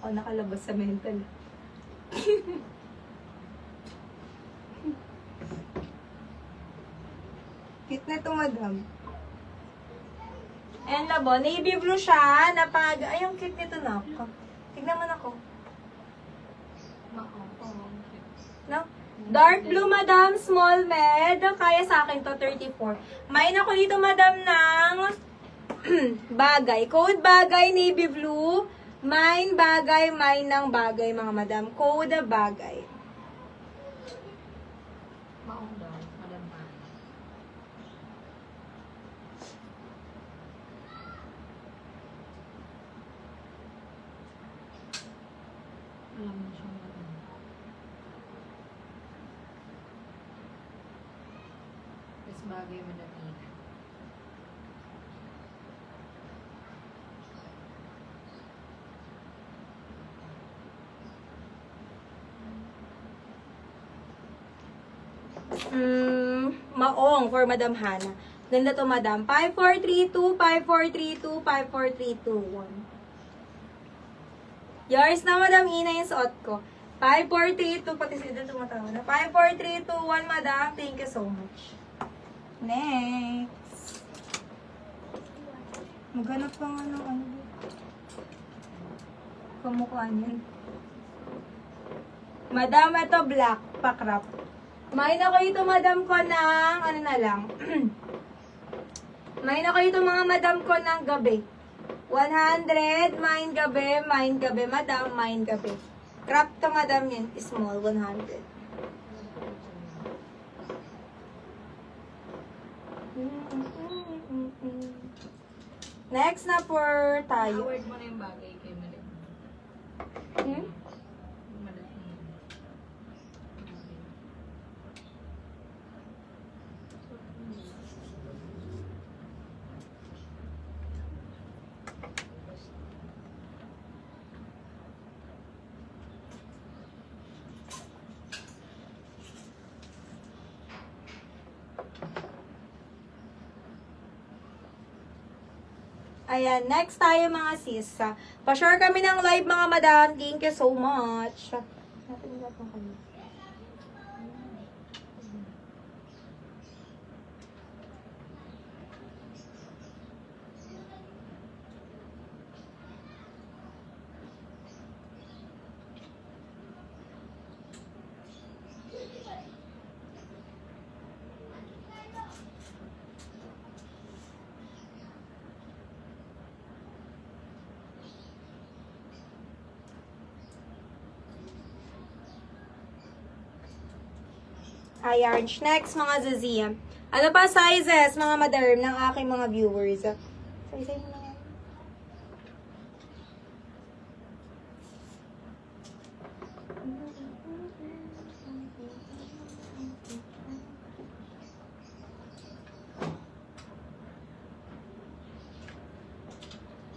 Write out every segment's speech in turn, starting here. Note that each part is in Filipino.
ako nakalabas sa mental. Cute na to, madam. And labo, navy blue siya, napag... Ay, yung cute nito na ako. Tignan mo na ako. No? Dark blue, madam, small med. Kaya sa akin to, 34. May ako dito, madam, ng bagay. Code bagay, navy blue. Mine bagay, mine ng bagay, mga madam. Code bagay. Maong daw, madam pa. Alam mo siya madam. Mas bagay madam Ina. Maong for Madam Hana. Ganda to, madam. 5432, 5432, 54321. Yours na, madam Ina, yung suot ko. 5432, pati sila tumatawa na. 54321, madam. Thank you so much. Next. Maghanap pa nga ng ano. Kamukha niyan. Madam, ito black, pakrap. May na kayo ito, madam ko ng, ano na lang. May na kayo ito, mga madam ko ng gabi. 100, mine gabi, madam, mine gabi. Crop to, madam, yan. Small, 100. Next na for tayo. Award mo na yung bagay kay madam. Hmm? Madam Ina. Ayan, next tayo mga sis. Pa-share kami ng live mga madam. Thank you so much. Natin ba ito kami? Ayan, next mga Zazia. Ano pa sizes, mga madam, ng aking mga viewers? Size mo na nga.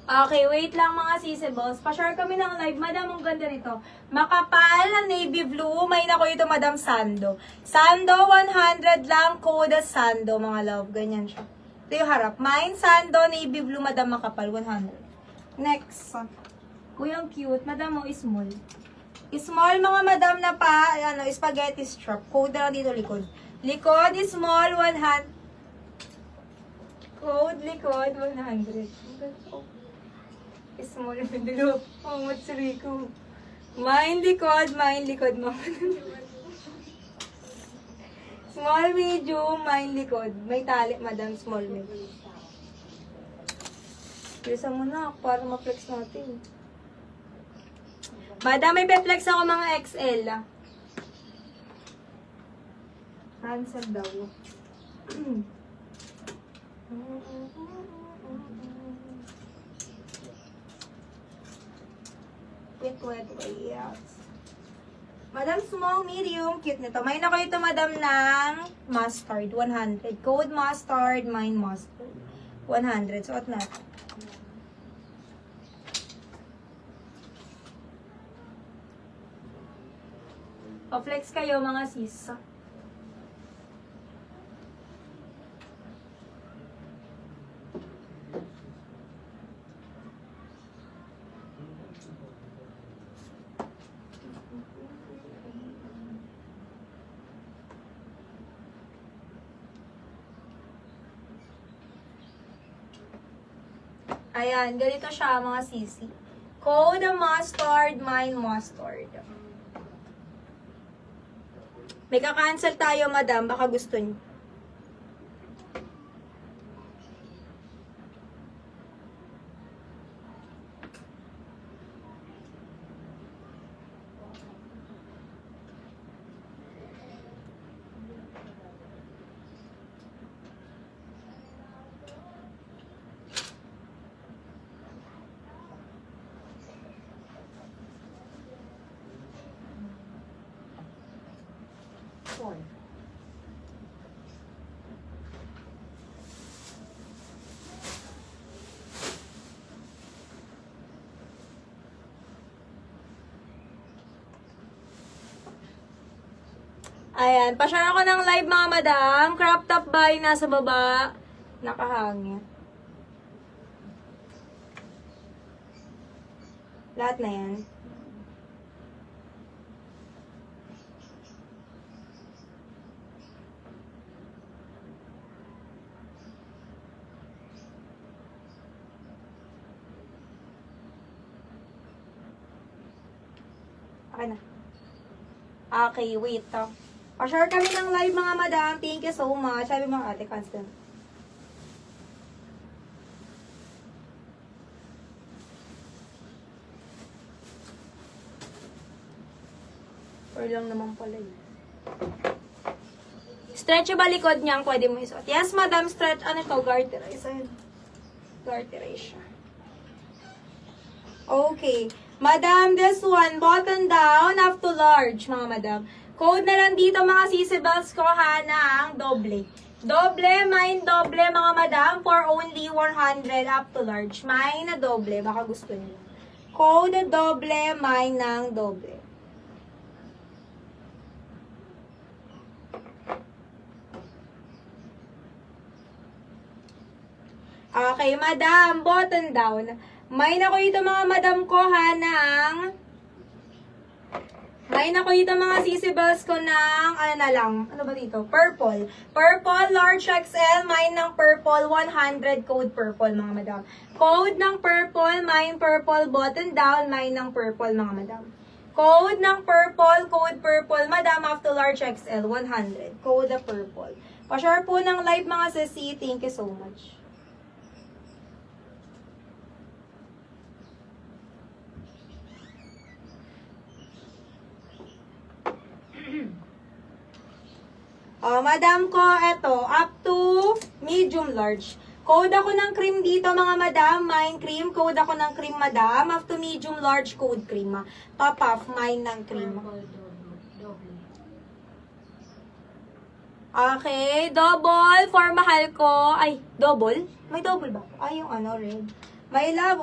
Okay, wait lang mga sisibles. Pa-share kami ng live. Madam, ang ganda nito. Makapal na navy blue. May nako ito, Madam Sando. Sando, 100 lang. Code Sando, mga love. Ganyan siya. Ito yung harap. Mine, Sando, navy blue, Madam, makapal. 100. Next. Uy, ang cute. Madam, mo, small. Small, mga madam na pa, ano, spaghetti strap. Code na lang dito, likod. Likod, small, 100. Code, likod, 100. Small envelope. Oh, matsuri ko. Mine likod mo. Small medium, mine likod. May tali, madam, small medium. Bisa mo na, para ma-flex natin. Madam, may pe-flex ako mga XL. Cancel daw. Wait. Madam, small, medium, cute nito. May na kayo ito, madam, ng mustard, 100. Code mustard, mine mustard. 100. Suot na. Pa-flex kayo, mga sis. Ayan, ganito siya mga sisi. Code mustard, mine mustard. May ka-cancel tayo, madam. Baka gusto niyo. Ayan, pa-share ako ng live mga madam. Crop top ba yung nasa baba? Nakahangin. Lahat na yan. Okay na. Okay, wait. Pa-share kami ng live mga madam. Thank you so much. Sabi mga ate, constant. Or lang naman pala yun. Stretch yung balikod niya, pwede mo isuot. Yes, madam, stretch. Ano ito? Garterize. Ayun. Garterize siya. Okay. Madam, this one, button down up to large, mga madam. Code na lang dito, mga sisi bells ko, ha, ng doble. Doble, mine doble, mga madam, for only 100 up to large. Mine na doble, baka gusto niyo. Code doble, mine ng doble. Okay, madam, button down. May na ko ito mga madam ko, ha, ng... May na ko ito mga sisi bells ko ng, ano na lang, ano ba dito? Purple. Purple, large XL, mine ng purple, 100 code purple, mga madam. Code ng purple, mine purple, button down, mine ng purple, mga madam. Code ng purple, code purple, madam, up to large XL, 100. Code na purple. Pa-share po ng live mga sisi, thank you so much. Oh, madam ko, eto, up to medium large. Code ako ng cream dito, mga madam. Mine cream. Code ako ng cream, madam. Up to medium large, code cream. Pop-off, mine ng cream. Purple, double. Okay, double for mahal ko. Ay, double? May double ba? Ay, yung ano, red. My love,